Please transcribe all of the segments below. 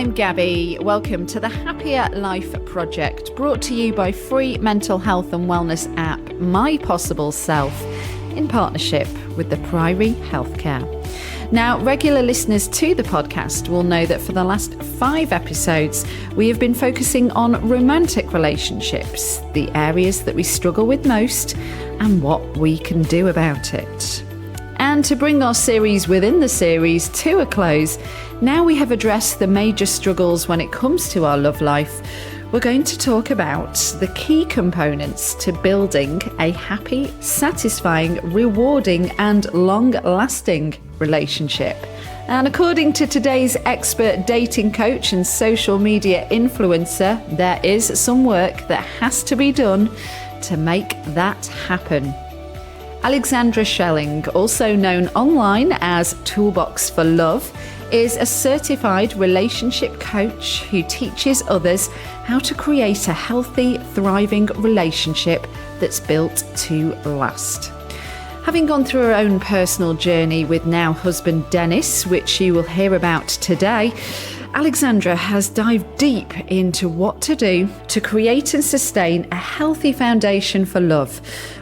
I'm Gabby. Welcome to the Happier Life Project, brought to you by free mental health and wellness app My Possible Self, in partnership with the Priory Healthcare. Now, regular listeners to the podcast will know that for the last 5 episodes, we have been focusing on romantic relationships, the areas that we struggle with most, and what we can do about it. And to bring our series within the series to a close, now we have addressed the major struggles when it comes to our love life. We're going to talk about the key components to building a happy, satisfying, rewarding, and long-lasting relationship. And according to today's expert dating coach and social media influencer, there is some work that has to be done to make that happen. Alexandra Schelling, also known online as Toolbox For Love, is a certified relationship coach who teaches others how to create a healthy, thriving relationship that's built to last. Having gone through her own personal journey with now husband Denis, which you will hear about today, Alexandra has dived deep into what to do to create and sustain a healthy foundation for love,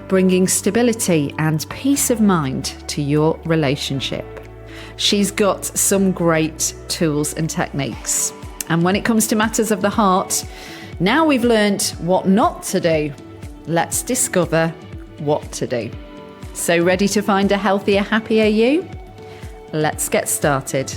bringing stability and peace of mind to your relationship. She's got some great tools and techniques. And when it comes to matters of the heart, now we've learned what not to do, let's discover what to do. So ready to find a healthier, happier you? Let's get started.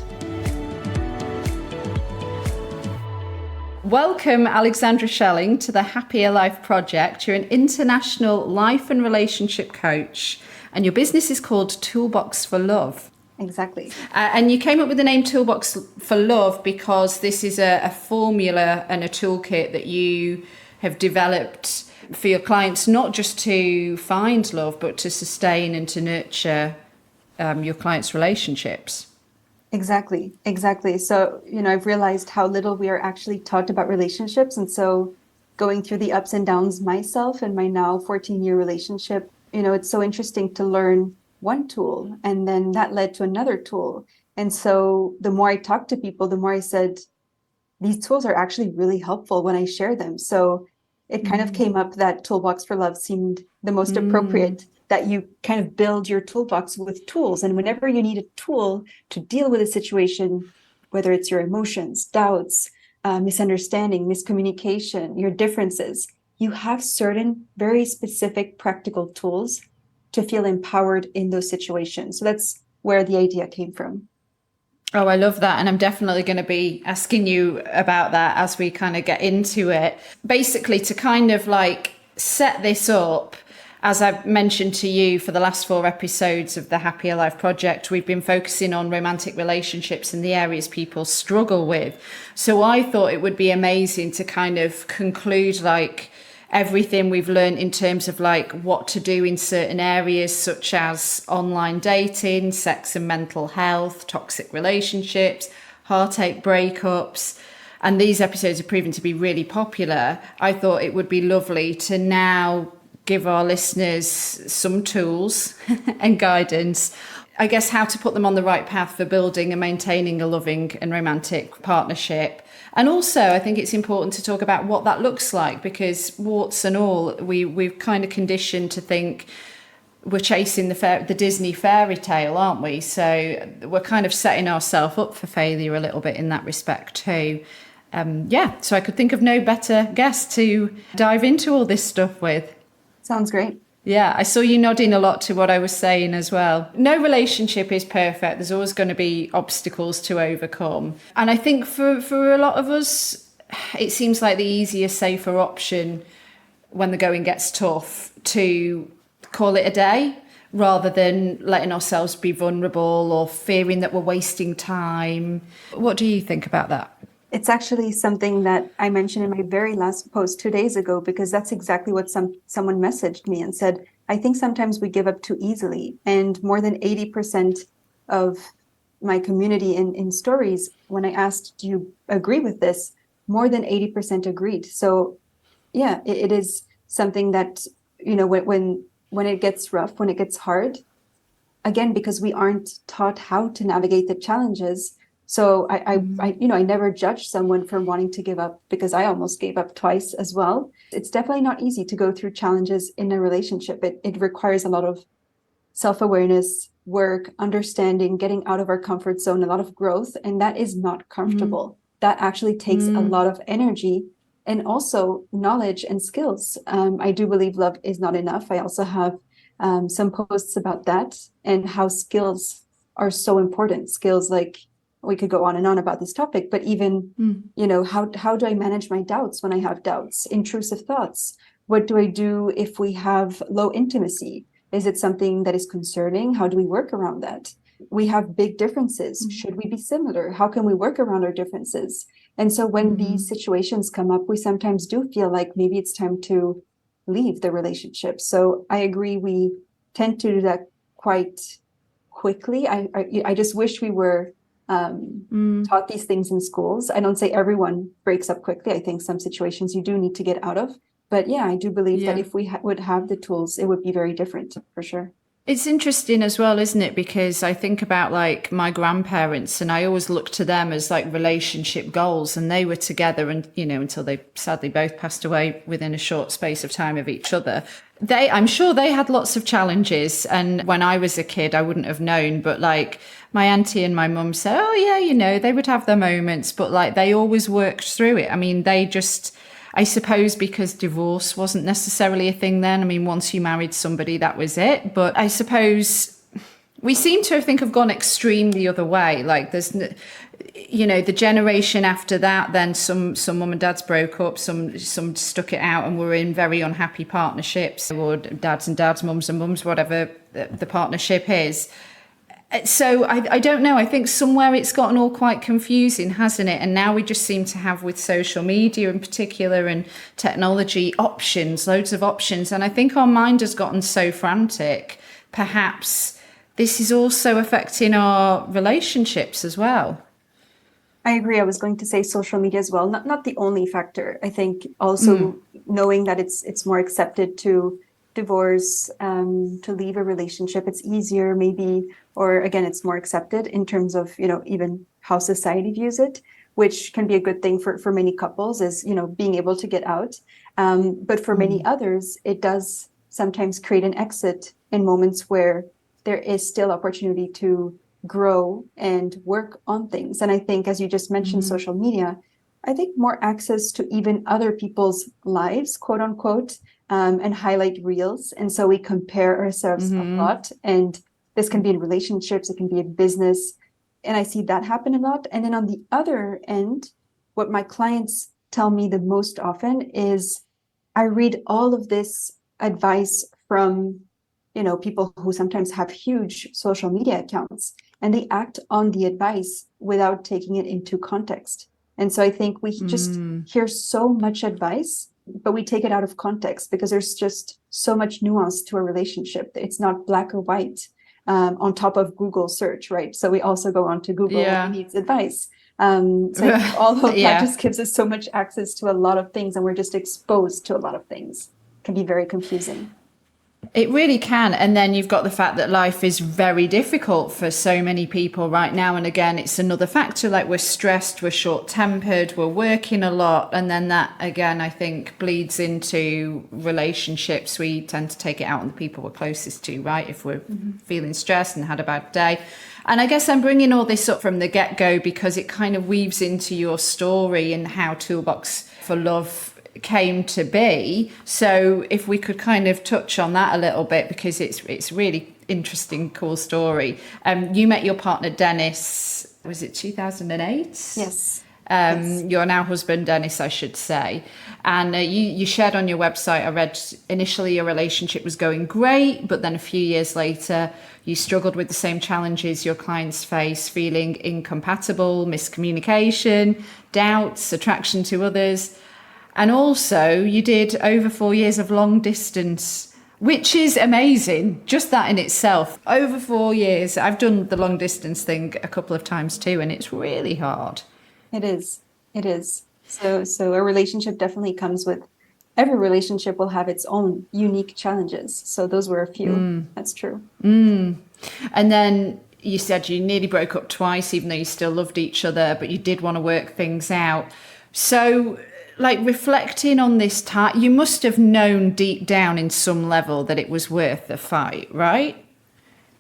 Welcome, Alexandra Schelling, to the Happier Life Project. You're an international life and relationship coach, and your business is called Toolbox For Love. Exactly. And you came up with the name Toolbox For Love because this is a formula and a toolkit that you have developed for your clients, not just to find love, but to sustain and to nurture your clients' relationships. Exactly. So, I've realized how little we are actually taught about relationships. And so going through the ups and downs myself and my now 14-year relationship, it's so interesting to learn one tool, and then that led to another tool. And so the more I talked to people, the more I said, these tools are actually really helpful when I share them. So it kind of came up that Toolbox for Love seemed the most appropriate, that you kind of build your toolbox with tools. And whenever you need a tool to deal with a situation, whether it's your emotions, doubts, misunderstanding, miscommunication, your differences, you have certain very specific practical tools to feel empowered in those situations. So that's where the idea came from. Oh, I love that. And I'm definitely going to be asking you about that as we kind of get into it. Basically, to kind of like set this up, as I've mentioned to you for the last 4 episodes of the Happier Life Project, we've been focusing on romantic relationships and the areas people struggle with. So I thought it would be amazing to kind of conclude like everything we've learned in terms of like what to do in certain areas, such as online dating, sex and mental health, toxic relationships, heartache breakups. And these episodes have proven to be really popular. I thought it would be lovely to now give our listeners some tools and guidance, I guess, how to put them on the right path for building and maintaining a loving and romantic partnership. And also, I think it's important to talk about what that looks like, because warts and all, we've kind of conditioned to think we're chasing the Disney fairy tale, aren't we? So we're kind of setting ourselves up for failure a little bit in that respect too. So I could think of no better guest to dive into all this stuff with. Sounds great. Yeah, I saw you nodding a lot to what I was saying as well. No relationship is perfect. There's always going to be obstacles to overcome. And I think for a lot of us, it seems like the easier, safer option when the going gets tough to call it a day, rather than letting ourselves be vulnerable or fearing that we're wasting time. What do you think about that? It's actually something that I mentioned in my very last post 2 days ago, because that's exactly what someone messaged me and said, I think sometimes we give up too easily. And more than 80% of my community in stories, when I asked, do you agree with this? More than 80% agreed. So yeah, it is something that, when it gets rough, when it gets hard, again, because we aren't taught how to navigate the challenges, So I never judge someone for wanting to give up, because I almost gave up twice as well. It's definitely not easy to go through challenges in a relationship. It requires a lot of self-awareness, work, understanding, getting out of our comfort zone, a lot of growth. And that is not comfortable. That actually takes a lot of energy and also knowledge and skills. I do believe love is not enough. I also have some posts about that and how skills are so important. Skills like, we could go on and on about this topic, but even, how do I manage my doubts when I have doubts, intrusive thoughts? What do I do if we have low intimacy? Is it something that is concerning? How do we work around that? We have big differences. Should we be similar? How can we work around our differences? And so when these situations come up, we sometimes do feel like maybe it's time to leave the relationship. So I agree, we tend to do that quite quickly. I just wish we were taught these things in schools. I don't say everyone breaks up quickly. I think some situations you do need to get out of. But yeah, I do believe that if we would have the tools, it would be very different, for sure. It's interesting as well, isn't it? Because I think about like my grandparents, and I always look to them as like relationship goals, and they were together and, until they sadly both passed away within a short space of time of each other. I'm sure they had lots of challenges. And when I was a kid, I wouldn't have known, but like my auntie and my mum said, oh yeah, they would have their moments, but like they always worked through it. I mean, I suppose because divorce wasn't necessarily a thing then. I mean, once you married somebody, that was it. But I suppose we seem to have gone extreme the other way. Like there's, the generation after that, then some mum and dads broke up, some stuck it out and were in very unhappy partnerships, or dads and dads, mums and mums, whatever the partnership is. So I don't know. I think somewhere it's gotten all quite confusing, hasn't it? And now we just seem to have, with social media in particular and technology, loads of options. And I think our mind has gotten so frantic. Perhaps this is also affecting our relationships as well. I agree. I was going to say social media as well. Not the only factor. I think also knowing that it's more accepted to divorce, to leave a relationship. It's easier maybe, or again, it's more accepted in terms of, even how society views it, which can be a good thing for many couples, is, being able to get out. But for many others, it does sometimes create an exit in moments where there is still opportunity to grow and work on things. And I think, as you just mentioned, social media, I think more access to even other people's lives, quote unquote, and highlight reels. And so we compare ourselves a lot. And this can be in relationships, it can be in business. And I see that happen a lot. And then on the other end, what my clients tell me the most often is, I read all of this advice from, people who sometimes have huge social media accounts, and they act on the advice without taking it into context. And so I think we just hear so much advice, but we take it out of context because there's just so much nuance to a relationship. It's not black or white on top of Google search, right? So we also go on to Google when we need advice. So I think all of that just gives us so much access to a lot of things, and we're just exposed to a lot of things. It can be very confusing. It really can. And then you've got the fact that life is very difficult for so many people right now. And again, it's another factor, like we're stressed, we're short-tempered, we're working a lot. And then that, again, I think bleeds into relationships. We tend to take it out on the people we're closest to, right? If we're feeling stressed and had a bad day. And I guess I'm bringing all this up from the get-go because it kind of weaves into your story and how Toolbox for Love came to be. So if we could kind of touch on that a little bit, because it's really interesting, cool story. You met your partner Denis, was it 2008? Yes. Your now husband Denis, I should say. And you shared on your website, I read initially your relationship was going great, but then a few years later you struggled with the same challenges your clients face, feeling incompatible, miscommunication, doubts, attraction to others. And also you did over 4 years of long distance, which is amazing. Just that in itself. Over 4 years. I've done the long distance thing a couple of times too, and it's really hard. It is. It is. So a relationship definitely comes with, every relationship will have its own unique challenges. So those were a few. That's true. And then you said you nearly broke up twice, even though you still loved each other, but you did want to work things out. So, like, reflecting on this time, you must have known deep down in some level that it was worth the fight, right?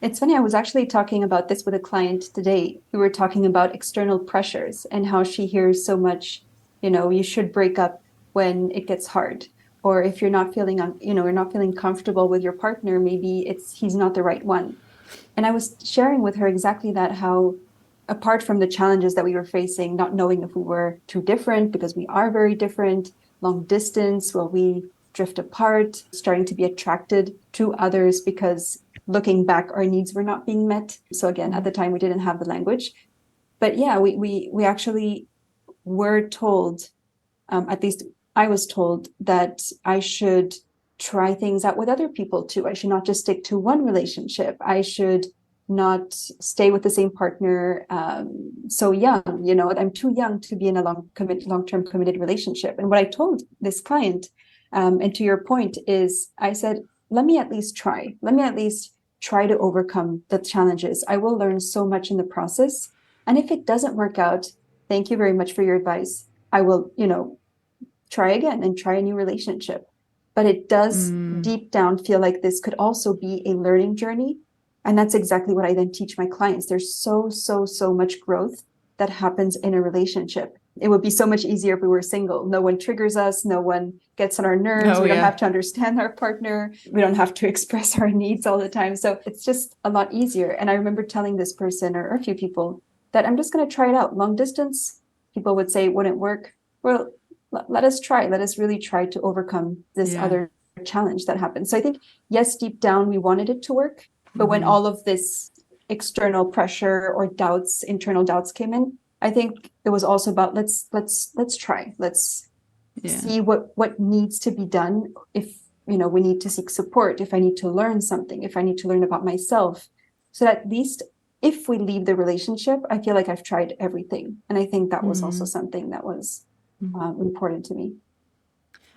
It's funny, I was actually talking about this with a client today. We were talking about external pressures and how she hears so much, you should break up when it gets hard. Or if you're not feeling, you're not feeling comfortable with your partner, maybe he's not the right one. And I was sharing with her exactly that, how apart from the challenges that we were facing, not knowing if we were too different, because we are very different, long distance, will we drift apart, starting to be attracted to others because looking back, our needs were not being met. So again, at the time, we didn't have the language. But yeah, we actually were told, at least I was told, that I should try things out with other people too. I should not just stick to one relationship. I should not stay with the same partner so young. I'm too young to be in a long-term committed relationship. And what I told this client, and to your point, is I said, let me at least try. Let me at least try to overcome the challenges. I will learn so much in the process. And if it doesn't work out, thank you very much for your advice. I will, try again and try a new relationship. But it does deep down feel like this could also be a learning journey. And that's exactly what I then teach my clients. There's so much growth that happens in a relationship. It would be so much easier if we were single. No one triggers us. No one gets on our nerves. We don't have to understand our partner. We don't have to express our needs all the time. So it's just a lot easier. And I remember telling this person, or a few people, that I'm just going to try it out. Long distance, people would say it wouldn't work. Well, let us try. Let us really try to overcome this other challenge that happened. So I think, yes, deep down, we wanted it to work. But when all of this external pressure or doubts, internal doubts came in, I think it was also about let's try. Let's see what needs to be done. If we need to seek support, if I need to learn something, if I need to learn about myself, so that at least if we leave the relationship, I feel like I've tried everything. And I think that was also something that was important to me.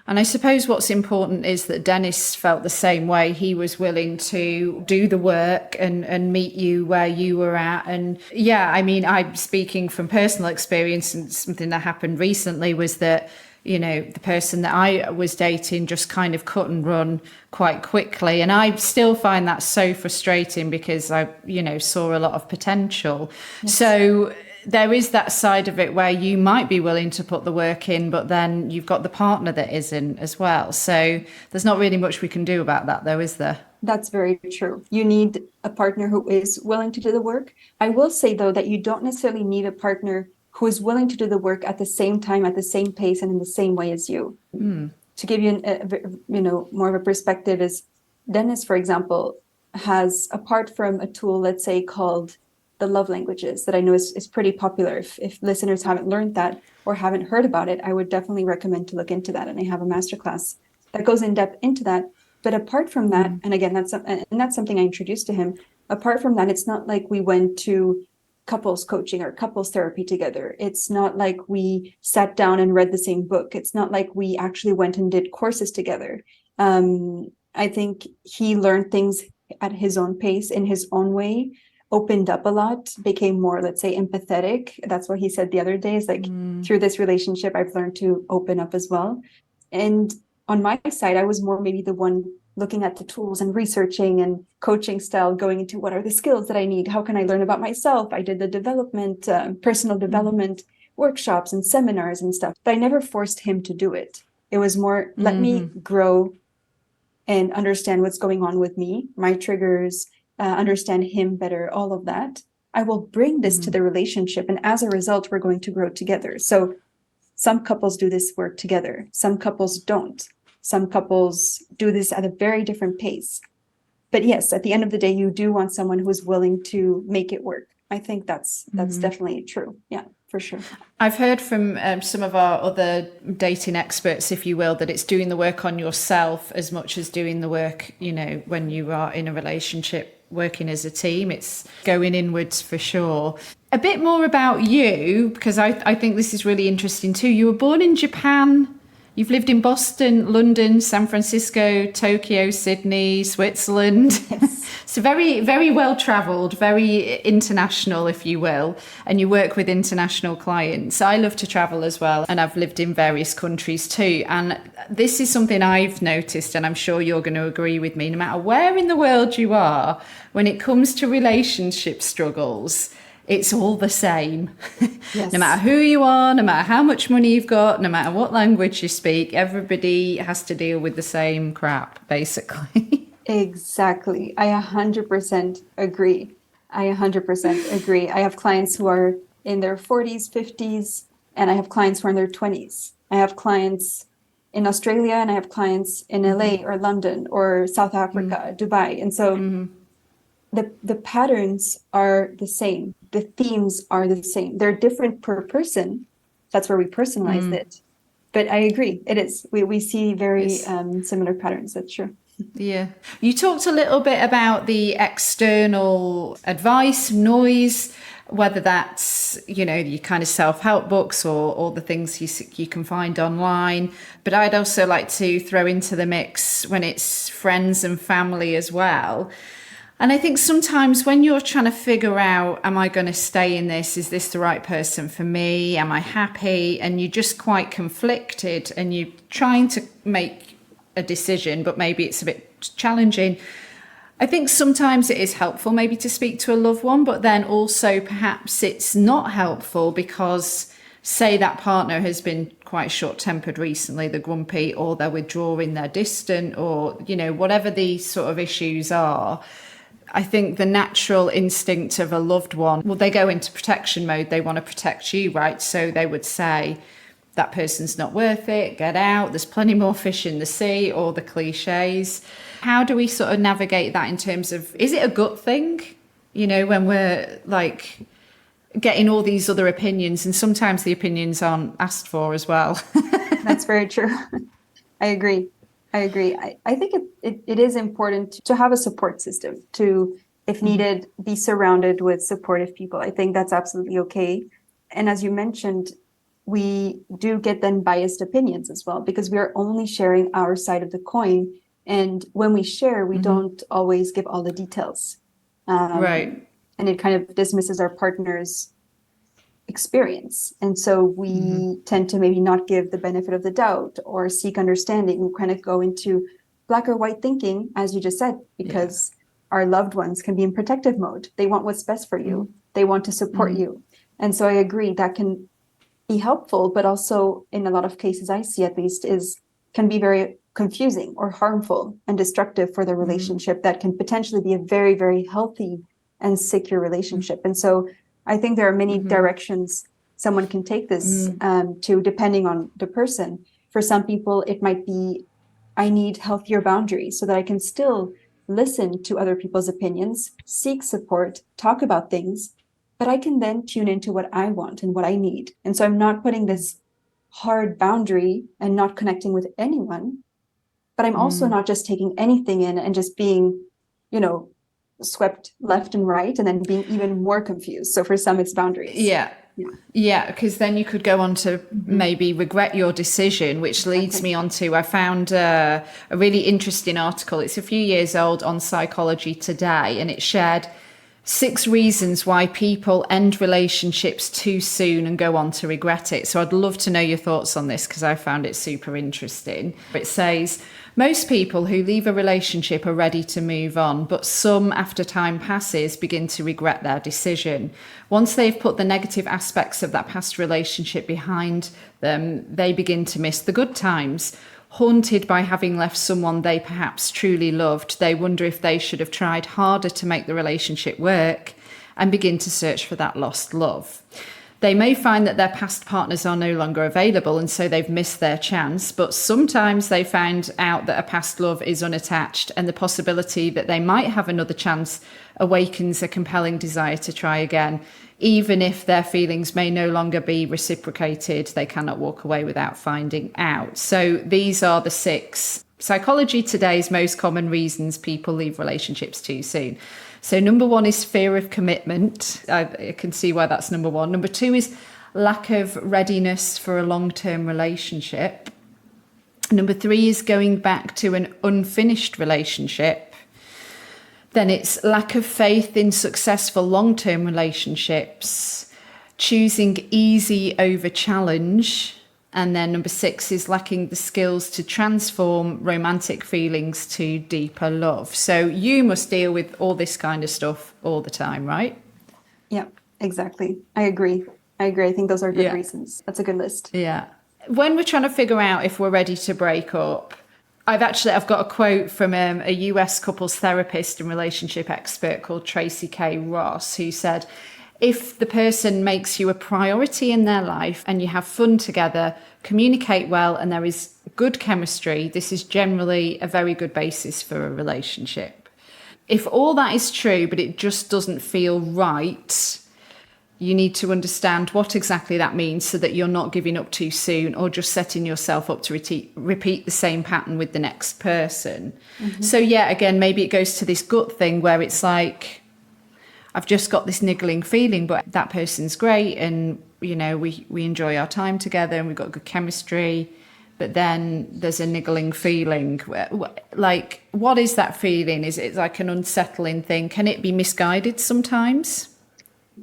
And I suppose what's important is that Denis felt the same way. He was willing to do the work and meet you where you were at. And yeah, I mean, I'm speaking from personal experience, and something that happened recently was that, the person that I was dating just kind of cut and run quite quickly. And I still find that so frustrating because I, saw a lot of potential. Yes. So there is that side of it where you might be willing to put the work in, but then you've got the partner that isn't as well. So there's not really much we can do about that, though, is there? That's very true. You need a partner who is willing to do the work. I will say, though, that you don't necessarily need a partner who is willing to do the work at the same time, at the same pace, and in the same way as you. To give you more of a perspective, is Denis, for example, has, apart from a tool, let's say, called the love languages, that I know is pretty popular. If listeners haven't learned that or haven't heard about it, I would definitely recommend to look into that. And I have a masterclass that goes in depth into that. But apart from that, and again, that's something I introduced to him. Apart from that, it's not like we went to couples coaching or couples therapy together. It's not like we sat down and read the same book. It's not like we actually went and did courses together. I think he learned things at his own pace, in his own way, opened up a lot, became more, let's say, empathetic. That's what he said the other day, is like, through this relationship, I've learned to open up as well. And on my side, I was more maybe the one looking at the tools and researching and coaching style, going into what are the skills that I need? How can I learn about myself? I did the development, personal development workshops and seminars and stuff, but I never forced him to do it. It was more, let me grow and understand what's going on with me, my triggers, understand him better, all of that. I will bring this to the relationship. And as a result, we're going to grow together. So some couples do this work together. Some couples don't. Some couples do this at a very different pace. But yes, at the end of the day, you do want someone who is willing to make it work. I think that's definitely true. Yeah, for sure. I've heard from some of our other dating experts, if you will, that it's doing the work on yourself as much as doing the work, when you are in a relationship, working as a team. It's going inwards for sure. A bit more about you, because I think this is really interesting too. You were born in Japan. You've lived in Boston, London, San Francisco, Tokyo, Sydney, Switzerland. Yes. So very, very well traveled, very international, if you will. And you work with international clients. I love to travel as well. And I've lived in various countries too. And this is something I've noticed, and I'm sure you're going to agree with me, no matter where in the world you are, when it comes to relationship struggles, it's all the same. Yes. No matter who you are, no matter how much money you've got, no matter what language you speak, everybody has to deal with the same crap, basically. Exactly. I 100% agree. I 100% agree. I have clients who are in their 40s, 50s, and I have clients who are in their 20s. I have clients in Australia and I have clients in LA or London or South Africa, Dubai. And so the patterns are the same. The themes are the same. They're different per person. That's where we personalize it. But I agree. It is. We see very similar patterns. That's true. Yeah. You talked a little bit about the external advice, noise, whether that's, your kind of self-help books or the things you can find online. But I'd also like to throw into the mix when it's friends and family as well. And I think sometimes when you're trying to figure out, am I going to stay in this? Is this the right person for me? Am I happy? And you're just quite conflicted and you're trying to make a decision, but maybe it's a bit challenging. I think sometimes it is helpful maybe to speak to a loved one, but then also perhaps it's not helpful because say that partner has been quite short-tempered recently, they're grumpy or they're withdrawing, they're distant or, whatever these sort of issues are. I think the natural instinct of a loved one, well, they go into protection mode. They want to protect you, right? So they would say, that person's not worth it, get out, there's plenty more fish in the sea, or the cliches. How do we sort of navigate that in terms of, is it a gut thing? When we're like getting all these other opinions, and sometimes the opinions aren't asked for as well. That's very true. I agree. I think it is important to have a support system, to, if needed, be surrounded with supportive people. I think that's absolutely okay. And as you mentioned, we do get then biased opinions as well, because we are only sharing our side of the coin. And when we share, we don't always give all the details. Right. And it kind of dismisses our partner's experience. And so we tend to maybe not give the benefit of the doubt or seek understanding. We kind of go into black or white thinking, as you just said, because our loved ones can be in protective mode. They want what's best for you. They want to support you. And so I agree that can be helpful, but also in a lot of cases I see at least can be very confusing or harmful and destructive for the relationship that can potentially be a very, very healthy and secure relationship. And so I think there are many directions someone can take this to, depending on the person. For some people, it might be, I need healthier boundaries so that I can still listen to other people's opinions, seek support, talk about things, but I can then tune into what I want and what I need. And so I'm not putting this hard boundary and not connecting with anyone, but I'm also not just taking anything in and just being, swept left and right and then being even more confused. So for some, it's boundaries. Yeah, because then you could go on to maybe regret your decision, which leads me on to, I found a really interesting article. It's a few years old on Psychology Today, and it shared 6 reasons why people end relationships too soon and go on to regret it. So I'd love to know your thoughts on this because I found it super interesting. It says, most people who leave a relationship are ready to move on, but some, after time passes, begin to regret their decision. Once they've put the negative aspects of that past relationship behind them, they begin to miss the good times. Haunted by having left someone they perhaps truly loved, they wonder if they should have tried harder to make the relationship work and begin to search for that lost love. They may find that their past partners are no longer available and so they've missed their chance, but sometimes they find out that a past love is unattached and the possibility that they might have another chance awakens a compelling desire to try again. Even if their feelings may no longer be reciprocated, they cannot walk away without finding out. So these are the 6 Psychology Today's most common reasons people leave relationships too soon. So number 1 is fear of commitment. I can see why that's number 1. Number 2 is lack of readiness for a long-term relationship. Number 3 is going back to an unfinished relationship. Then it's lack of faith in successful long-term relationships, choosing easy over challenge. And then number 6 is lacking the skills to transform romantic feelings to deeper love. So you must deal with all this kind of stuff all the time, right? Yeah, exactly. I agree. I think those are good reasons. That's a good list. Yeah. When we're trying to figure out if we're ready to break up, I've got a quote from a US couples therapist and relationship expert called Tracy K. Ross, who said, if the person makes you a priority in their life and you have fun together, communicate well, and there is good chemistry, this is generally a very good basis for a relationship. If all that is true, but it just doesn't feel right, you need to understand what exactly that means so that you're not giving up too soon or just setting yourself up to repeat the same pattern with the next person. Mm-hmm. So yeah, again, maybe it goes to this gut thing where it's like, I've just got this niggling feeling, but that person's great and, you know, we enjoy our time together and we've got good chemistry. But then there's a niggling feeling. Like, what is that feeling? Is it like an unsettling thing? Can it be misguided sometimes?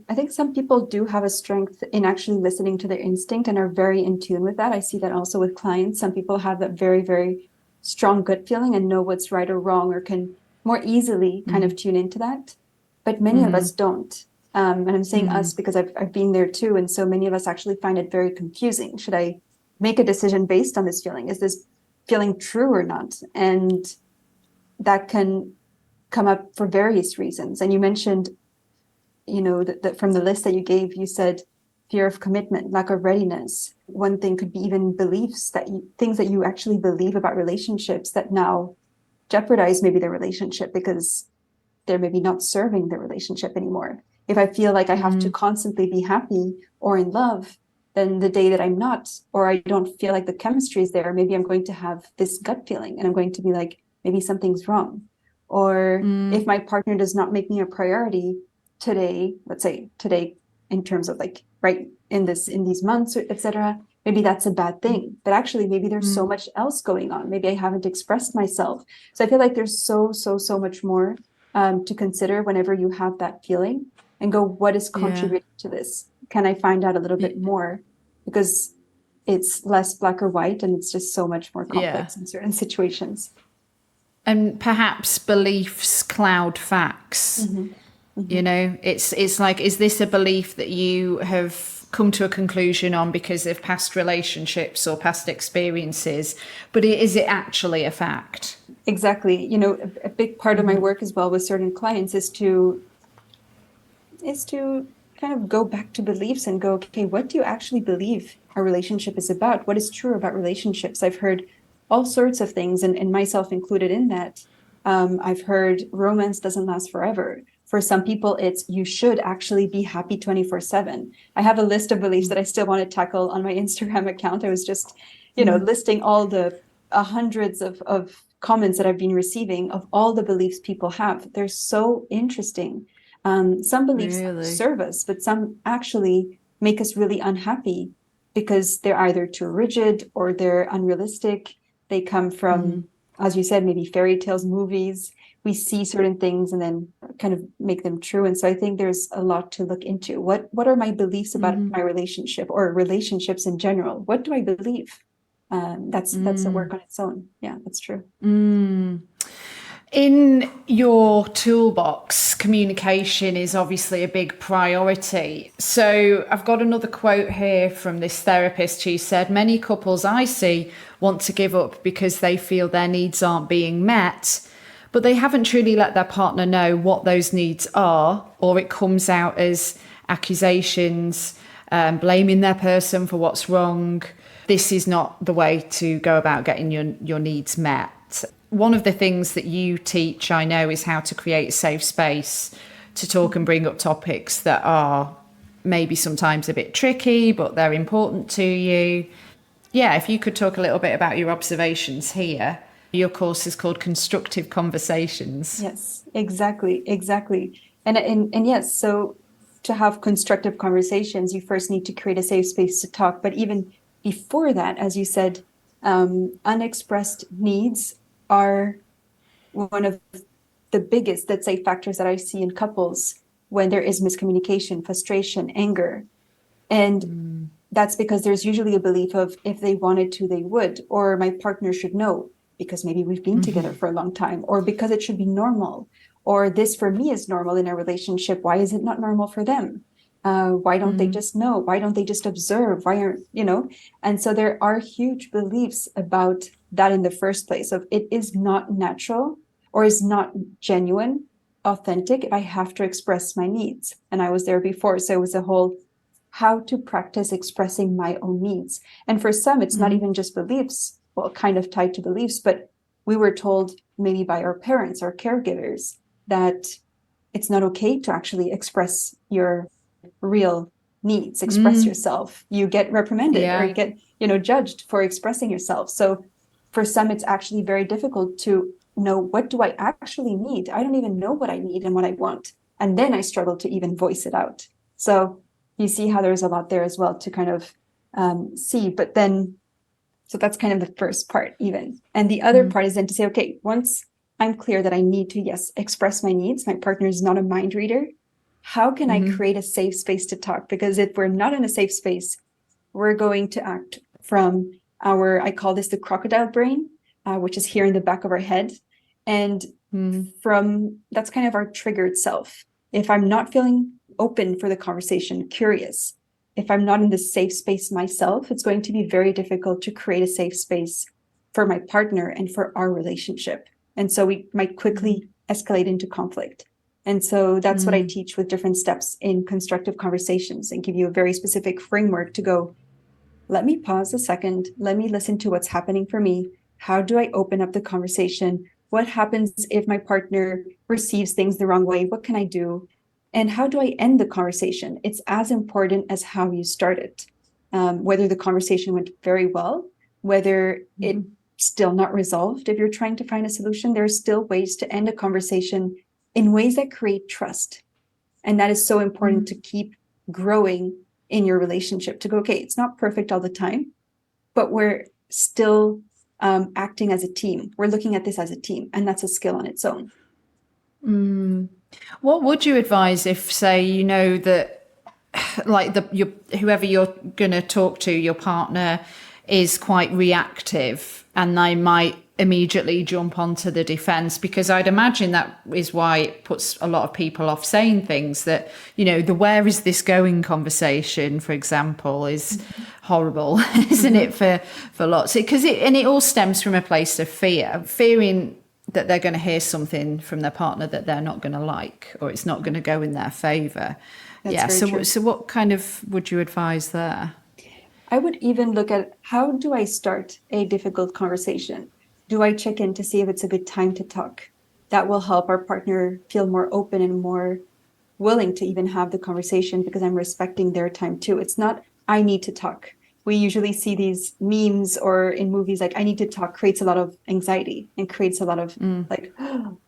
I think some people do have a strength in actually listening to their instinct and are very in tune with that. I see that also with clients. Some people have that very, very strong gut feeling and know what's right or wrong, or can more easily kind of tune into that. But many of us don't. And I'm saying us because I've been there too. And so many of us actually find it very confusing. Should I make a decision based on this feeling? Is this feeling true or not? And that can come up for various reasons. And you mentioned, you know, that from the list that you gave, you said fear of commitment, lack of readiness. One thing could be even beliefs things that you actually believe about relationships that now jeopardize maybe the relationship because they're maybe not serving the relationship anymore. If I feel like I have to constantly be happy or in love, then the day that I'm not, or I don't feel like the chemistry is there, maybe I'm going to have this gut feeling and I'm going to be like, maybe something's wrong. Or if my partner does not make me a priority today, let's say today in terms of like right in these months, etc., maybe that's a bad thing. But actually, maybe there's so much else going on. Maybe I haven't expressed myself. So I feel like there's so much more to consider whenever you have that feeling and go, what is contributing to this? Can I find out a little bit more? Because it's less black or white and it's just so much more complex in certain situations. And perhaps beliefs cloud facts. You know, it's like, is this a belief that you have come to a conclusion on because of past relationships or past experiences, but is it actually a fact? Exactly. You know, a big part of my work as well with certain clients is to kind of go back to beliefs and go, okay, what do you actually believe a relationship is about? What is true about relationships? I've heard all sorts of things, and myself included in that. I've heard romance doesn't last forever. For some people, it's you should actually be happy 24/7. I have a list of beliefs that I still want to tackle on my Instagram account. I was just, you know, listing all the hundreds of comments that I've been receiving of all the beliefs people have. They're so interesting. Some beliefs serve us, but some actually make us really unhappy because they're either too rigid or they're unrealistic. They come from, as you said, maybe fairy tales, movies. We see certain things and then kind of make them true. And so I think there's a lot to look into. What are my beliefs about my relationship or relationships in general? What do I believe? That's a work on its own. Yeah, that's true. In your toolbox, communication is obviously a big priority. So I've got another quote here from this therapist who said, many couples I see want to give up because they feel their needs aren't being met, but they haven't truly let their partner know what those needs are, or it comes out as accusations, blaming their person for what's wrong. This is not the way to go about getting your needs met. One of the things that you teach, I know, is how to create a safe space to talk and bring up topics that are maybe sometimes a bit tricky, but they're important to you. Yeah, if you could talk a little bit about your observations here. Your course is called Constructive Conversations. Yes, exactly. And yes, so to have constructive conversations, you first need to create a safe space to talk. But even before that, as you said, Unexpressed needs are one of the biggest, let's say, factors that I see in couples when there is miscommunication, frustration, anger. And that's because there's usually a belief of if they wanted to, they would, or my partner should know because maybe we've been together for a long time, or because it should be normal, or this for me is normal in a relationship. Why is it not normal for them? Why don't they just know? Why don't they just observe? Why aren't, And so there are huge beliefs about that in the first place of it is not natural or is not genuine, authentic if I have to express my needs. And I was there before. So it was a whole how to practice expressing my own needs. And for some, it's not even just beliefs, well, kind of tied to beliefs, but we were told maybe by our parents or caregivers that it's not okay to actually express your real needs, express yourself. You get reprimanded or you get, judged for expressing yourself. So for some, it's actually very difficult to know, what do I actually need? I don't even know what I need and what I want. And then I struggle to even voice it out. So you see how there's a lot there as well to kind of see. But then, so that's kind of the first part even. And the other part is then to say, okay, once I'm clear that I need to, yes, express my needs, my partner is not a mind reader, how can I create a safe space to talk? Because if we're not in a safe space, we're going to act from I call this the crocodile brain, which is here in the back of our head. And that's kind of our triggered self. If I'm not feeling open for the conversation, curious, if I'm not in the safe space myself, it's going to be very difficult to create a safe space for my partner and for our relationship. And so we might quickly escalate into conflict. And so that's what I teach with different steps in constructive conversations and give you a very specific framework to go, let me pause a second. Let me listen to what's happening for me. How do I open up the conversation? What happens if my partner receives things the wrong way? What can I do? And how do I end the conversation? It's as important as how you start it. Whether the conversation went very well, whether it's still not resolved. If you're trying to find a solution, there are still ways to end a conversation in ways that create trust. And that is so important to keep growing in your relationship, to go, okay, it's not perfect all the time, but we're still acting as a team. We're looking at this as a team, and that's a skill on its own. What would you advise if, say, you know that like whoever you're going to talk to, your partner is quite reactive and they might immediately jump onto the defense? Because I'd imagine that is why it puts a lot of people off saying things that, the where is this going conversation, for example, is horrible, isn't it, for lots? Because it all stems from a place of fearing that they're going to hear something from their partner that they're not going to like, or it's not going to go in their favor. So what kind of would you advise there? I would even look at, how do I start a difficult conversation? Do I check in to see if it's a good time to talk? That will help our partner feel more open and more willing to even have the conversation, because I'm respecting their time too. It's not, I need to talk. We usually see these memes or in movies, like, I need to talk creates a lot of anxiety and creates a lot of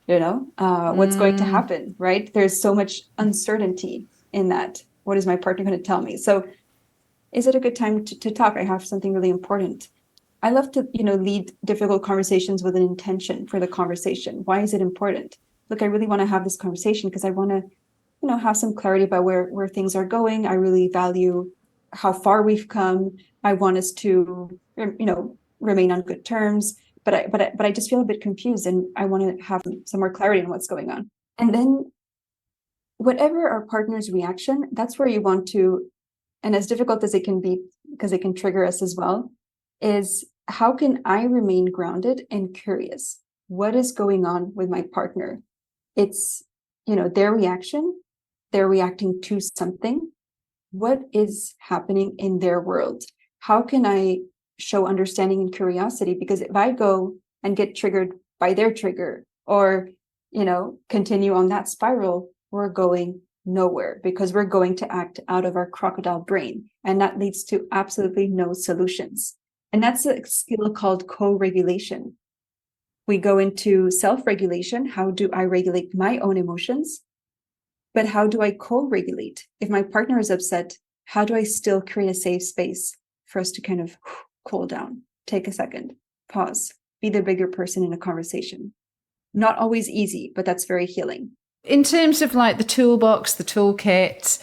what's going to happen, right? There's so much uncertainty in that. What is my partner going to tell me? So is it a good time to talk? I have something really important. I love to, lead difficult conversations with an intention for the conversation. Why is it important? Look, I really want to have this conversation because I want to, have some clarity about where things are going. I really value how far we've come. I want us to, remain on good terms, but I just feel a bit confused and I want to have some more clarity on what's going on. And then whatever our partner's reaction, that's where you want to, and as difficult as it can be, because it can trigger us as well, is how can I remain grounded and curious? What is going on with my partner? It's, their reaction, they're reacting to something. What is happening in their world? How can I show understanding and curiosity? Because if I go and get triggered by their trigger or, continue on that spiral, we're going nowhere, because we're going to act out of our crocodile brain. And that leads to absolutely no solutions. And that's a skill called co-regulation. We go into self-regulation. How do I regulate my own emotions? But how do I co-regulate? If my partner is upset, how do I still create a safe space for us to kind of cool down? take a second, pause, be the bigger person in a conversation. Not always easy, but that's very healing. In terms of like the toolbox, the toolkit,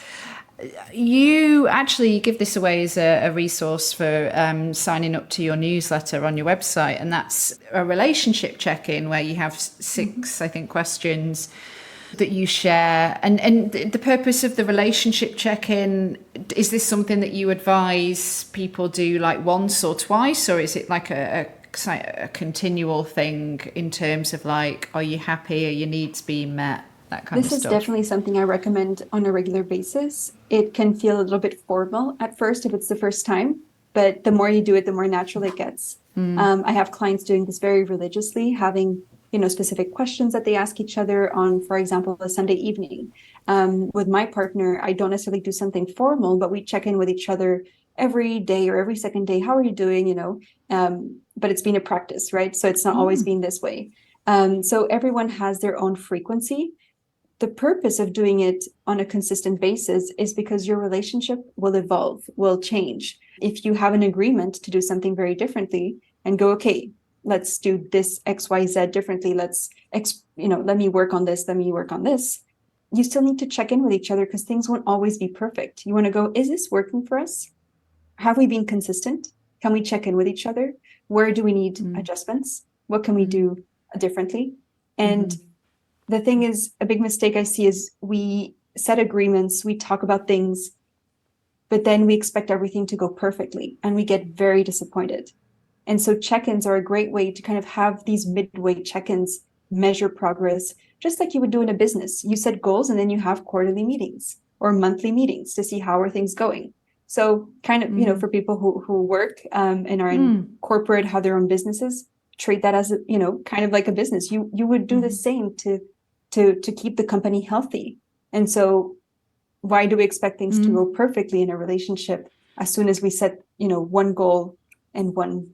you actually give this away as a resource for signing up to your newsletter on your website. And that's a relationship check-in where you have 6, I think, questions that you share. And the purpose of the relationship check-in, is this something that you advise people do like once or twice, or is it like a continual thing in terms of like, are you happy? Are your needs being met? That kind of stuff. This is definitely something I recommend on a regular basis. It can feel a little bit formal at first if it's the first time, but the more you do it, the more natural it gets. I have clients doing this very religiously, having specific questions that they ask each other on, for example, a Sunday evening. With my partner, I don't necessarily do something formal, but we check in with each other every day or every second day. How are you doing? But it's been a practice, right? So it's not always been this way. So everyone has their own frequency. The purpose of doing it on a consistent basis is because your relationship will evolve, will change. If you have an agreement to do something very differently and go, okay, let's do this XYZ differently. let me work on this. Let me work on this. You still need to check in with each other because things won't always be perfect. You want to go, is this working for us? Have we been consistent? Can we check in with each other? Where do we need adjustments? What can we do differently? And the thing is, a big mistake I see is we set agreements, we talk about things, but then we expect everything to go perfectly and we get very disappointed. And so check-ins are a great way to kind of have these midway check-ins, measure progress, just like you would do in a business. You set goals and then you have quarterly meetings or monthly meetings to see how are things going. So kind of, for people who work and are in corporate, have their own businesses, treat that as, kind of like a business. You would do the same to keep the company healthy. And so why do we expect things to go perfectly in a relationship as soon as we set, one goal and one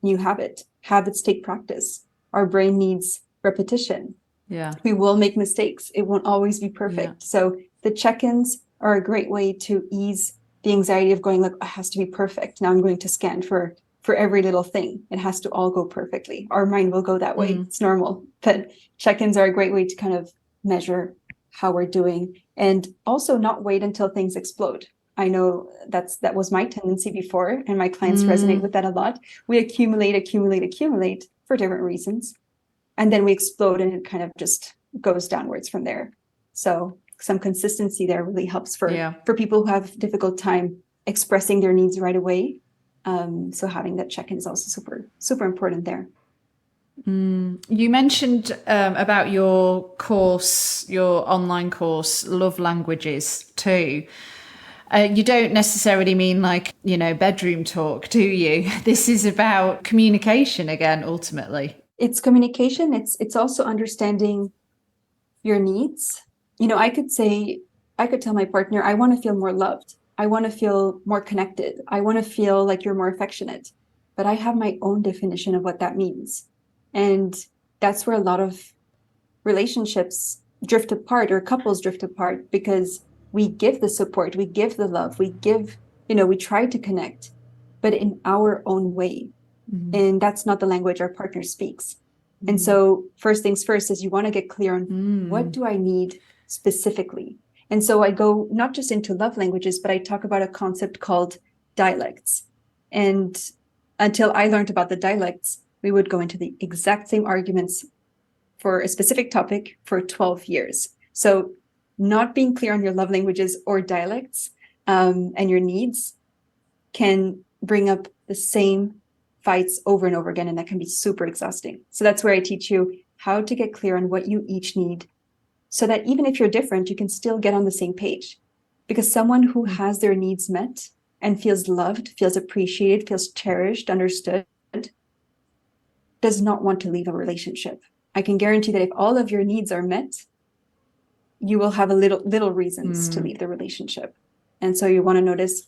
new habit? Habits take practice. Our brain needs repetition. Yeah. We will make mistakes. It won't always be perfect. Yeah. So the check-ins are a great way to ease the anxiety of going, look, it has to be perfect. Now I'm going to scan for every little thing. It has to all go perfectly. Our mind will go that way. It's normal. But check-ins are a great way to kind of measure how we're doing and also not wait until things explode. I know that was my tendency before, and my clients resonate with that a lot. We accumulate for different reasons. And then we explode and it kind of just goes downwards from there. So some consistency there really helps for people who have difficult time expressing their needs right away. So having that check-in is also super, super important there. You mentioned about your course, your online course, Love Languages too. You don't necessarily mean like, bedroom talk, do you? This is about communication again, ultimately. It's communication. It's also understanding your needs. I could tell my partner, I want to feel more loved. I want to feel more connected. I want to feel like you're more affectionate. But I have my own definition of what that means. And that's where a lot of relationships drift apart or couples drift apart because we give the support, we give the love, we give, we try to connect, but in our own way. And that's not the language our partner speaks. And so first things first is you want to get clear on what do I need specifically? And so I go not just into love languages, but I talk about a concept called dialects. And until I learned about the dialects, we would go into the exact same arguments for a specific topic for 12 years. So not being clear on your love languages or dialects and your needs can bring up the same fights over and over again, and that can be super exhausting. So that's where I teach you how to get clear on what you each need so that even if you're different, you can still get on the same page. Because someone who has their needs met and feels loved, feels appreciated, feels cherished, understood, does not want to leave a relationship. I can guarantee that if all of your needs are met, you will have a little reasons to leave the relationship. And so you want to notice,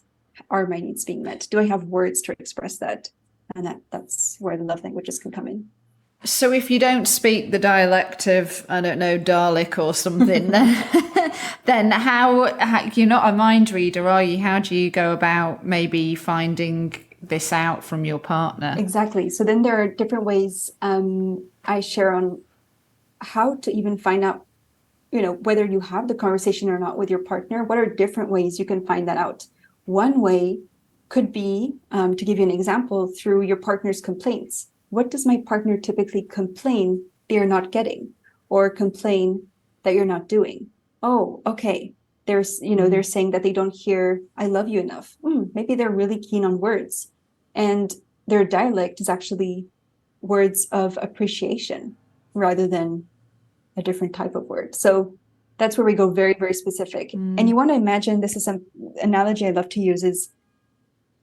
are my needs being met? Do I have words to express that? And that's where the love languages can come in. So if you don't speak the dialect of, I don't know, Dalek or something, then how you're not a mind reader, are you? How do you go about maybe finding this out from your partner. Exactly. So then there are different ways I share on how to even find out, whether you have the conversation or not with your partner. What are different ways you can find that out? One way could be, to give you an example, through your partner's complaints. What does my partner typically complain they're not getting, or complain that you're not doing? Oh, okay. They're saying that they don't hear "I love you" enough. Maybe they're really keen on words, and their dialect is actually words of appreciation rather than a different type of word. So that's where we go very, very specific. And you want to imagine, this is an analogy I love to use, is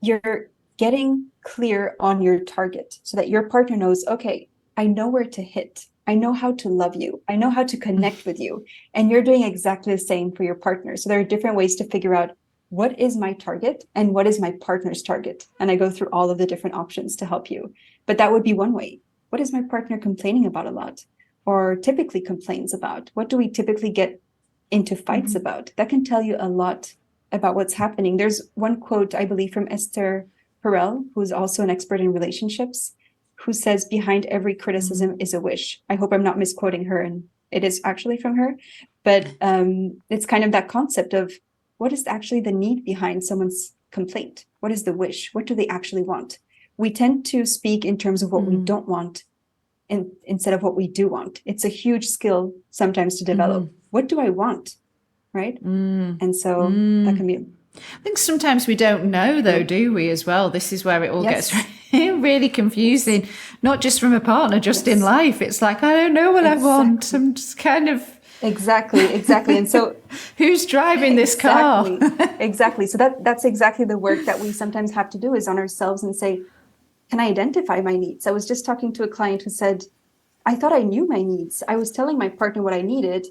you're getting clear on your target so that your partner knows, okay, I know where to hit. I know how to love you. I know how to connect with you. And you're doing exactly the same for your partner. So there are different ways to figure out what is my target and what is my partner's target. And I go through all of the different options to help you. But that would be one way. What is my partner complaining about a lot, or typically complains about? What do we typically get into fights about? That can tell you a lot about what's happening. There's one quote, I believe, from Esther Perel, who's also an expert in relationships, who says, behind every criticism is a wish. I hope I'm not misquoting her, and it is actually from her. But it's kind of that concept of, what is actually the need behind someone's complaint? What is the wish? What do they actually want? We tend to speak in terms of what we don't want instead of what we do want. It's a huge skill sometimes to develop. What do I want? Right? And so that can be... I think sometimes we don't know, though, do we, as well? This is where it all gets really confusing, not just from a partner, just in life. It's like, I don't know what I want. I'm just kind of... Exactly. And so... who's driving this car? Exactly. So that's exactly the work that we sometimes have to do, is on ourselves and say, can I identify my needs? I was just talking to a client who said, I thought I knew my needs. I was telling my partner what I needed,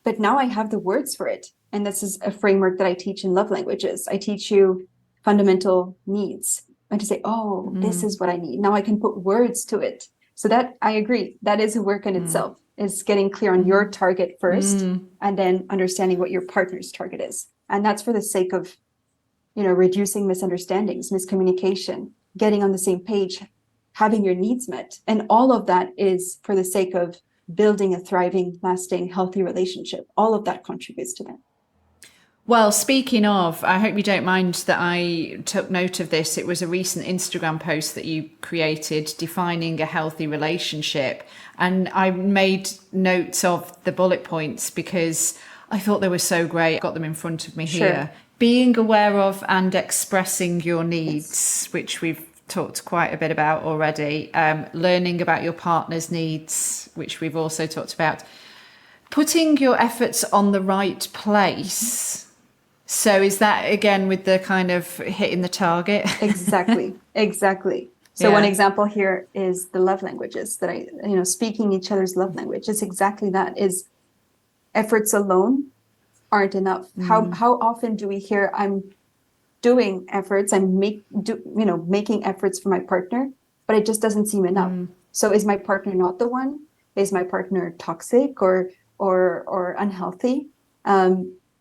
but now I have the words for it. And this is a framework that I teach in love languages. I teach you fundamental needs, and to say, oh, this is what I need. Now I can put words to it. So that, I agree, that is a work in itself, is getting clear on your target first, and then understanding what your partner's target is. And that's for the sake of, reducing misunderstandings, miscommunication, getting on the same page, having your needs met. And all of that is for the sake of building a thriving, lasting, healthy relationship. All of that contributes to that. Well, speaking of, I hope you don't mind that I took note of this. It was a recent Instagram post that you created, defining a healthy relationship. And I made notes of the bullet points because I thought they were so great. I got them in front of me here. Being aware of and expressing your needs, which we've talked quite a bit about already. Learning about your partner's needs, which we've also talked about. Putting your efforts on the right place. So is that, again, with the kind of hitting the target? Exactly. So one example here is the love languages that speaking each other's love language. It's exactly that, is efforts alone aren't enough. How often do we hear, I'm doing efforts, I'm making efforts for my partner, but it just doesn't seem enough. So is my partner not the one? Is my partner toxic or unhealthy?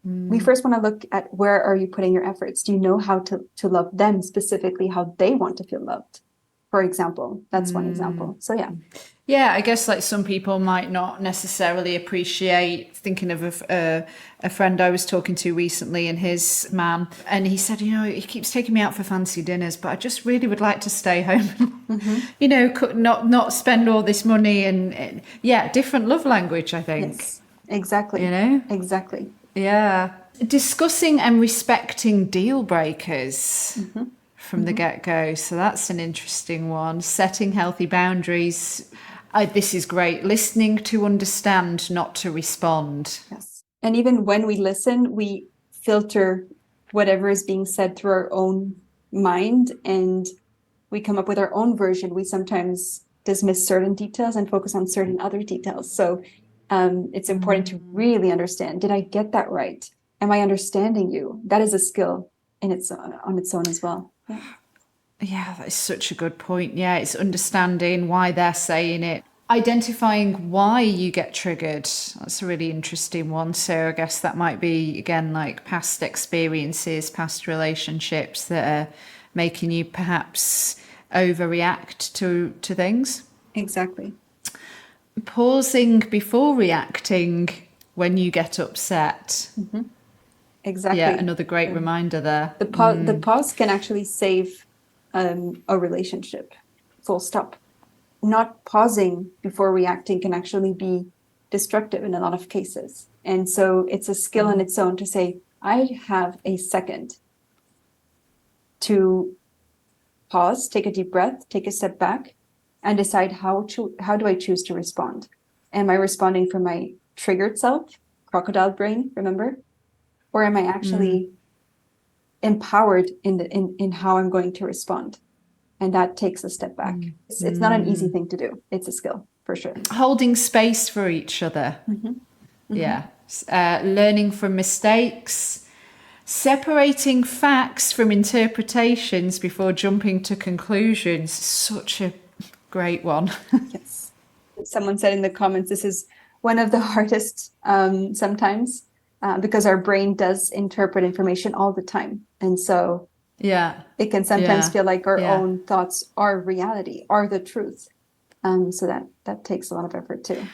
We first want to look at, where are you putting your efforts? Do you know how to love them specifically, how they want to feel loved? For example, that's one example. So yeah, I guess like some people might not necessarily appreciate, thinking of a friend I was talking to recently and his man, and he said, he keeps taking me out for fancy dinners, but I just really would like to stay home, not spend all this money, and different love language, I think. Yes, exactly. Exactly. Yeah. Discussing and respecting deal breakers from the get-go. So that's an interesting one. Setting healthy boundaries. This is great. Listening to understand, not to respond. Yes. And even when we listen, we filter whatever is being said through our own mind, and we come up with our own version. We sometimes dismiss certain details and focus on certain other details. So it's important to really understand, did I get that right? Am I understanding you? That is a skill on its own as well. Yeah, that is such a good point. Yeah, it's understanding why they're saying it. Identifying why you get triggered. That's a really interesting one. So I guess that might be, again, like past experiences, past relationships that are making you perhaps overreact to things. Exactly. Pausing before reacting when you get upset. Exactly. Yeah, another great reminder there. The pause can actually save a relationship. Full stop. Not pausing before reacting can actually be destructive in a lot of cases. And so it's a skill in its own to say, I have a second to pause, take a deep breath, take a step back, and decide how do I choose to respond? Am I responding from my triggered self, crocodile brain, remember? Or am I actually empowered in how I'm going to respond? And that takes a step back. It's not an easy thing to do. It's a skill, for sure. Holding space for each other. Yeah. Learning from mistakes. Separating facts from interpretations before jumping to conclusions. Such a great one. Yes. Someone said in the comments, this is one of the hardest sometimes because our brain does interpret information all the time. And so it can sometimes feel like our own thoughts are reality, are the truth. So that takes a lot of effort too.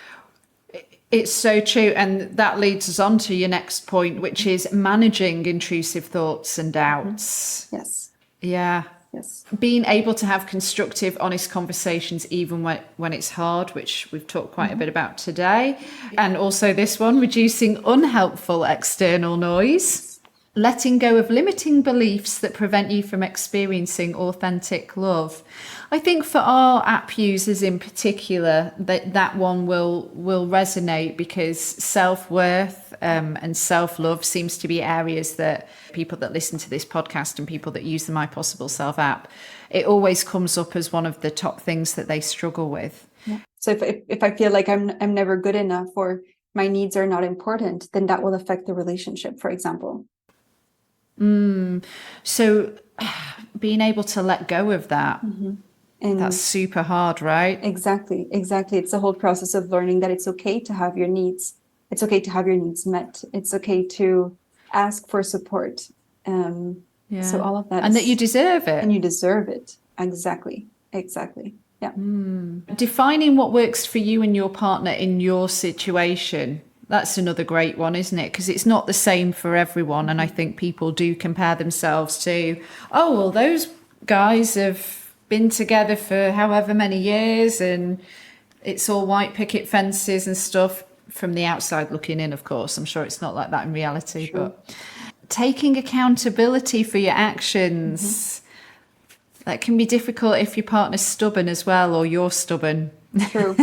It's so true. And that leads us on to your next point, which is managing intrusive thoughts and doubts. Yes. Yeah. Yes. Being able to have constructive, honest conversations, even when it's hard, which we've talked quite a bit about today. And also this one, reducing unhelpful external noise. Letting go of limiting beliefs that prevent you from experiencing authentic love. I think for our app users in particular, that one will resonate because self-worth and self-love seems to be areas that people that listen to this podcast and people that use the My Possible Self app, it always comes up as one of the top things that they struggle with. Yeah. So if I feel like I'm never good enough or my needs are not important, then that will affect the relationship, for example. So being able to let go of that, and that's super hard, right? Exactly. It's the whole process of learning that it's okay to have your needs. It's okay to have your needs met. It's okay to ask for support. So all of that. And that you deserve it. And you deserve it. Exactly. Yeah. Defining what works for you and your partner in your situation. That's another great one, isn't it? Because it's not the same for everyone. And I think people do compare themselves to, oh, well, those guys have been together for however many years and it's all white picket fences and stuff from the outside looking in, of course. I'm sure it's not like that in reality. Sure. But taking accountability for your actions, that can be difficult if your partner's stubborn as well, or you're stubborn. True.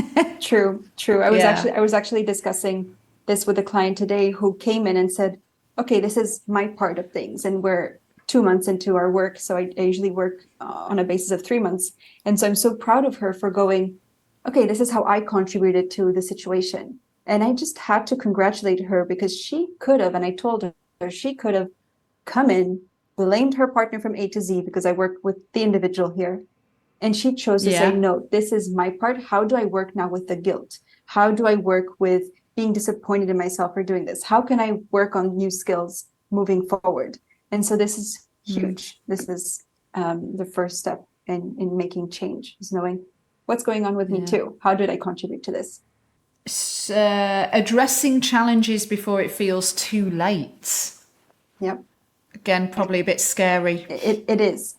I was actually discussing this with a client today who came in and said, okay, this is my part of things. And we're 2 months into our work. So I usually work on a basis of 3 months. And so I'm so proud of her for going, okay, this is how I contributed to the situation. And I just had to congratulate her because she could have, and I told her she could have come in, blamed her partner from A to Z because I work with the individual here. And she chose to say, no, this is my part. How do I work now with the guilt? How do I work with being disappointed in myself for doing this? How can I work on new skills moving forward? And so this is huge. This is the first step in making change, is knowing what's going on with me too. How did I contribute to this? Addressing challenges before it feels too late. Yep. Again, probably a bit scary. It is.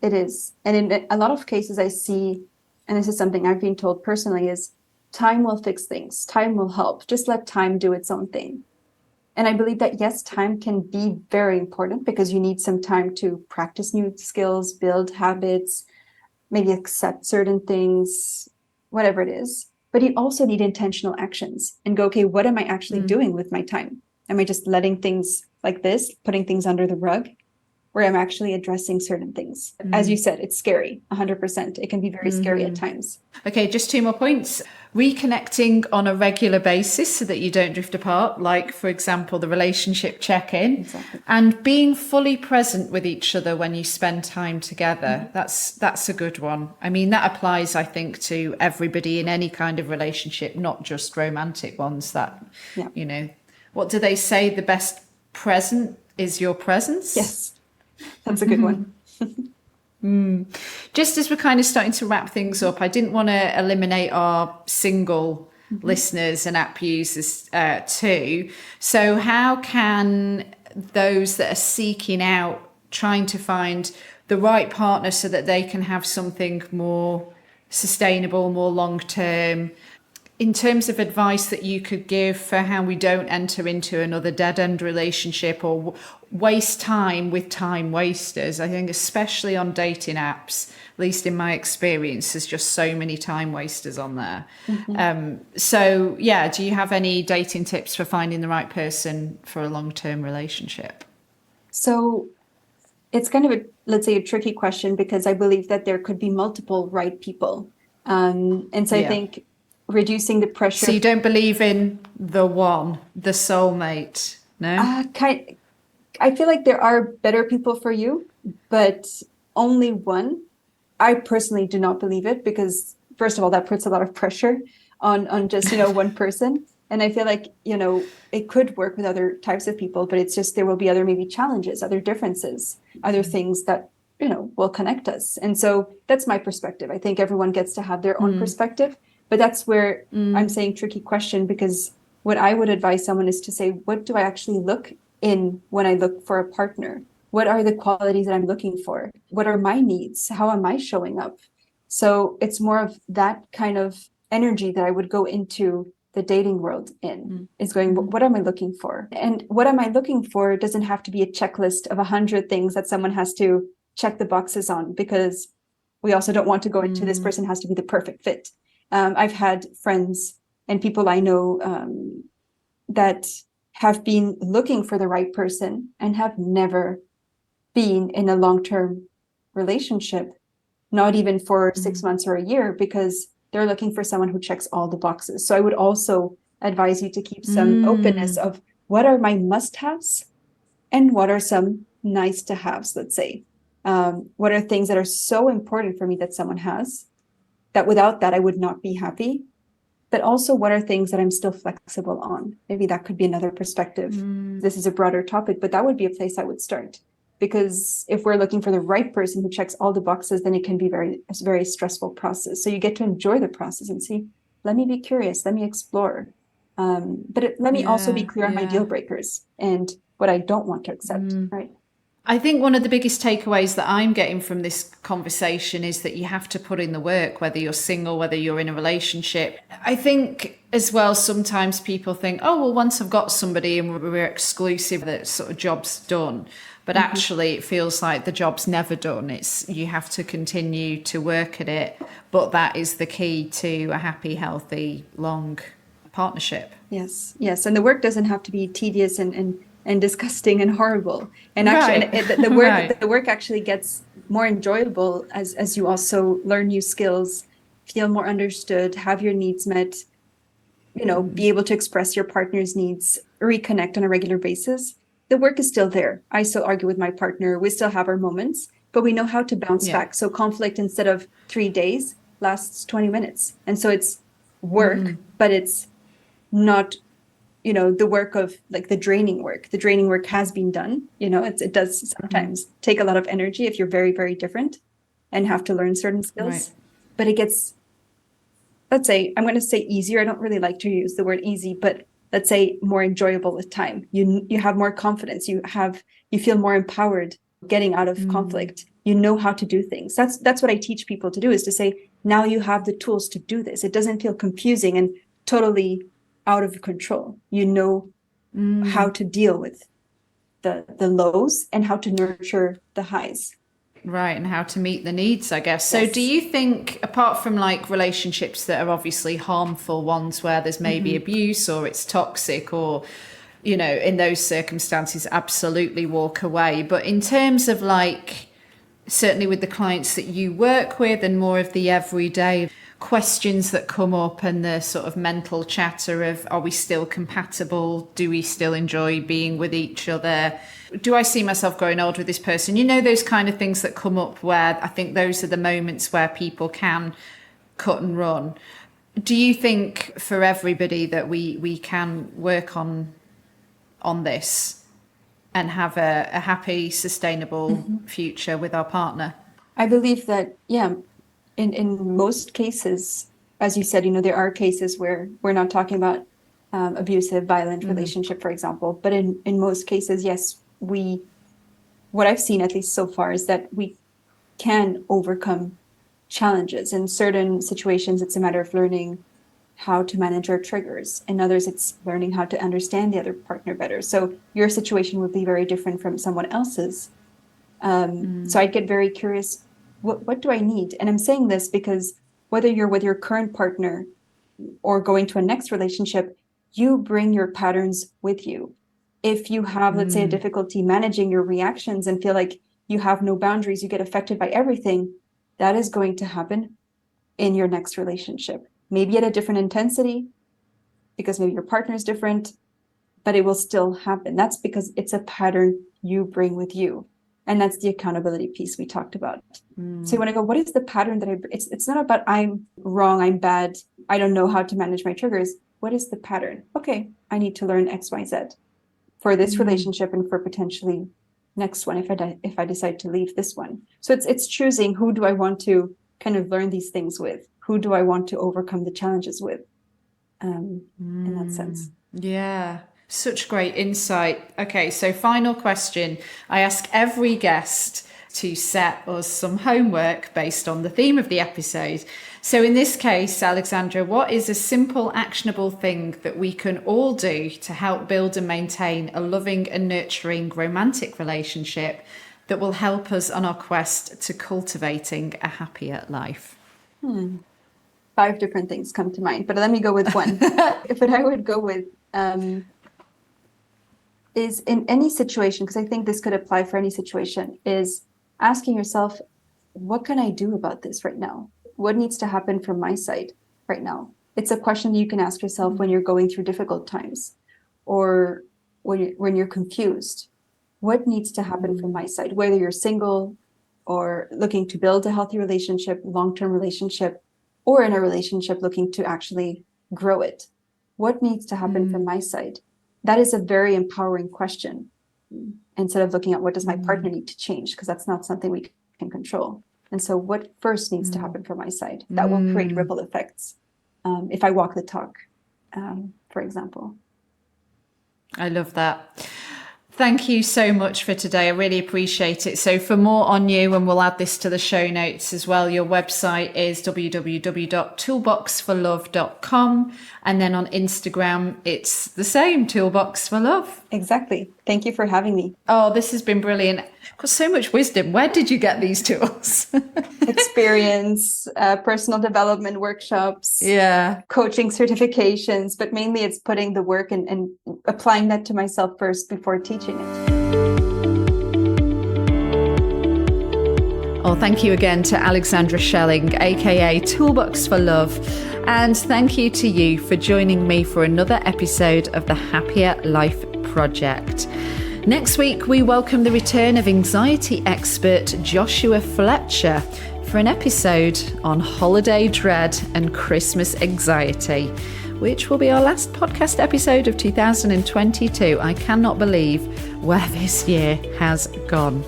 And in a lot of cases I see, and this is something I've been told personally, is time will fix things. Time will help. Just let time do its own thing. And I believe that, yes, time can be very important because you need some time to practice new skills, build habits, maybe accept certain things, whatever it is. But you also need intentional actions and go, okay, what am I actually doing with my time? Am I just letting things like this, putting things under the rug? Or am I actually addressing certain things? As you said, it's scary, 100%. It can be very scary at times. Okay, just 2 more points. Reconnecting on a regular basis so that you don't drift apart, like, for example, the relationship check-in. Exactly. And being fully present with each other when you spend time together. That's a good one. I mean, that applies, I think, to everybody in any kind of relationship, not just romantic ones that, you know, what do they say? The best present is your presence? Yes. That's a good one. Just as we're kind of starting to wrap things up, I didn't want to eliminate our single listeners and app users too. So how can those that are seeking out, trying to find the right partner so that they can have something more sustainable, more long term, in terms of advice that you could give for how we don't enter into another dead end relationship or waste time with time wasters? I think especially on dating apps, at least in my experience, there's just so many time wasters on there. So yeah, do you have any dating tips for finding the right person for a long-term relationship? So it's kind of let's say a tricky question, because I believe that there could be multiple right people. And so I think reducing the pressure. So you don't believe in the one, the soulmate, no? I feel like there are better people for you, but only one. I personally do not believe it, because first of all, that puts a lot of pressure on just, one person. And I feel like, it could work with other types of people, but it's just there will be other maybe challenges, other differences, other things that, will connect us. And so that's my perspective. I think everyone gets to have their own perspective, but that's where I'm saying tricky question, because what I would advise someone is to say, what do I actually look in when I look for a partner? What are the qualities that I'm looking for? What are my needs? How am I showing up? So it's more of that kind of energy that I would go into the dating world in, is going, what am I looking for? And what am I looking for doesn't have to be a checklist of 100 things that someone has to check the boxes on, because we also don't want to go into this person has to be the perfect fit. I've had friends and people I know that have been looking for the right person and have never been in a long-term relationship, not even for 6 months or a year, because they're looking for someone who checks all the boxes. So I would also advise you to keep some openness of what are my must-haves and what are some nice to haves, let's say. What are things that are so important for me that someone has, that without that I would not be happy? But also, what are things that I'm still flexible on? Maybe that could be another perspective. This is a broader topic, but that would be a place I would start. Because if we're looking for the right person who checks all the boxes, then it can be a very stressful process. So you get to enjoy the process and see, let me be curious, let me explore. But let me also be clear on my deal breakers and what I don't want to accept, right? I think one of the biggest takeaways that I'm getting from this conversation is that you have to put in the work, whether you're single, whether you're in a relationship. I think as well, sometimes people think, oh, well, once I've got somebody and we're exclusive, that sort of job's done. But actually, it feels like the job's never done. You have to continue to work at it. But that is the key to a happy, healthy, long partnership. Yes. And the work doesn't have to be tedious and disgusting and horrible. And actually, the work actually gets more enjoyable as you also learn new skills, feel more understood, have your needs met, be able to express your partner's needs, reconnect on a regular basis. The work is still there. I still argue with my partner. We still have our moments, but we know how to bounce back. So conflict, instead of 3 days, lasts 20 minutes. And so it's work, but it's not, the work of like the draining work. The draining work has been done. It does sometimes take a lot of energy if you're very, very different and have to learn certain skills. Right. But it gets, let's say, I'm going to say easier. I don't really like to use the word easy, but let's say more enjoyable with time. You have more confidence. You feel more empowered getting out of conflict. You know how to do things. That's what I teach people to do, is to say, now you have the tools to do this. It doesn't feel confusing and totally out of control. You know how to deal with the lows and how to nurture the highs. Right, and how to meet the needs, I guess. So do you think, apart from like relationships that are obviously harmful, ones where there's maybe abuse or it's toxic, or, in those circumstances, absolutely walk away. But in terms of like, certainly with the clients that you work with and more of the everyday questions that come up and the sort of mental chatter of, are we still compatible? Do we still enjoy being with each other? Do I see myself growing old with this person? Those kind of things that come up, where I think those are the moments where people can cut and run. Do you think for everybody that we can work on this and have a happy, sustainable future with our partner? I believe that, yeah, in most cases, as you said, there are cases where we're not talking about abusive, violent relationship, for example. But in most cases, yes, what I've seen, at least so far, is that we can overcome challenges. In certain situations, it's a matter of learning how to manage our triggers. In others, it's learning how to understand the other partner better. So your situation would be very different from someone else's. So I'd get very curious, what do I need? And I'm saying this because whether you're with your current partner or going to a next relationship, you bring your patterns with you. If you have, let's say, a difficulty managing your reactions and feel like you have no boundaries, you get affected by everything, that is going to happen in your next relationship. Maybe at a different intensity, because maybe your partner is different, but it will still happen. That's because it's a pattern you bring with you. And that's the accountability piece we talked about. So you want to go, what is the pattern that it's not about I'm wrong, I'm bad, I don't know how to manage my triggers. What is the pattern? Okay, I need to learn X, Y, Z for this relationship and for potentially next one if I decide to leave this one. So it's choosing, who do I want to kind of learn these things with? Who do I want to overcome the challenges with? In that sense. Yeah. Such great insight. Okay, so final question. I ask every guest to set us some homework based on the theme of the episode. So in this case, Alexandra, what is a simple, actionable thing that we can all do to help build and maintain a loving and nurturing romantic relationship that will help us on our quest to cultivating a happier life? 5 different things come to mind, but let me go with one. But I would go with is in any situation, because I think this could apply for any situation, is asking yourself, what can I do about this right now? What needs to happen from my side right now? It's a question you can ask yourself when you're going through difficult times or when you're confused. What needs to happen from my side? Whether you're single or looking to build a healthy relationship, long-term relationship, or in a relationship looking to actually grow it. What needs to happen from my side? That is a very empowering question, instead of looking at what does my partner need to change, because that's not something we can control. And so what first needs to happen from my side? That will create ripple effects if I walk the talk, for example. I love that. Thank you so much for today. I really appreciate it. So for more on you, and we'll add this to the show notes as well, your website is www.toolboxforlove.com. And then on Instagram, it's the same, Toolbox for Love. Exactly. Thank you for having me. Oh, this has been brilliant. Got so much wisdom. Where did you get these tools? Experience, personal development workshops, coaching certifications, but mainly it's putting the work and applying that to myself first before teaching it. Oh, thank you again to Alexandra Schelling, aka Toolbox for Love. And thank you to you for joining me for another episode of the Happier Life Project. Next week, we welcome the return of anxiety expert Joshua Fletcher for an episode on holiday dread and Christmas anxiety, which will be our last podcast episode of 2022. I cannot believe where this year has gone.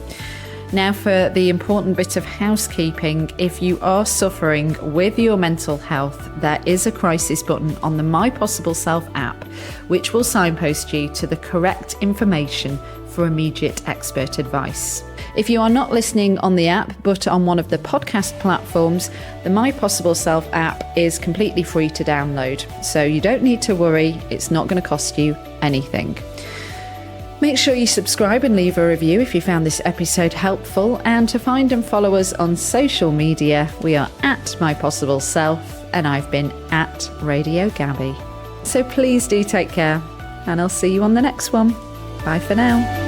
Now for the important bit of housekeeping. If you are suffering with your mental health, there is a crisis button on the My Possible Self app, which will signpost you to the correct information for immediate expert advice. If you are not listening on the app, but on one of the podcast platforms, the My Possible Self app is completely free to download. So you don't need to worry, it's not going to cost you anything. Make sure you subscribe and leave a review if you found this episode helpful. And to find and follow us on social media, we are at My Possible Self, and I've been at Radio Gabby. So please do take care, and I'll see you on the next one. Bye for now.